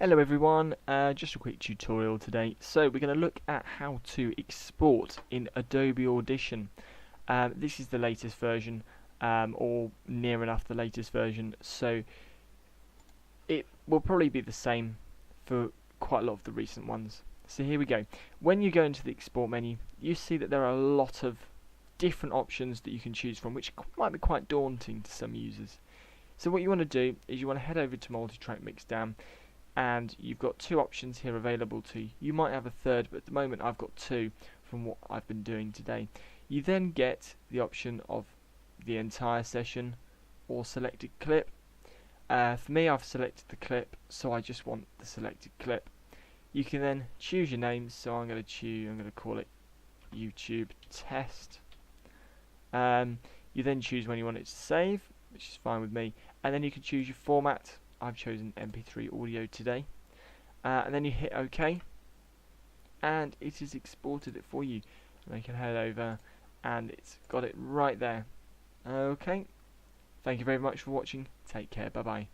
Hello everyone, just a quick tutorial today. So we're going to look at how to export in Adobe Audition. This is the latest version, or near enough the latest version, so it will probably be the same for quite a lot of the recent ones. So here we go. When you go into the export menu, you see that there are a lot of different options that you can choose from, which might be quite daunting to some users. So what you want to do is you want to head over to multi-track mixdown, and you've got two options here available to you. You might have a third, but at the moment I've got two from what I've been doing today. You then get the option of the entire session or selected clip. For me, I've selected the clip, so I just want the selected clip. You can then choose your name, so I'm going to call it YouTube Test. You then choose when you want it to save, which is fine with me, and then you can choose your format. I've chosen MP3 audio today, and then you hit OK, and it has exported it for you. And I can head over, and it's got it right there. Okay, thank you very much for watching. Take care. Bye bye.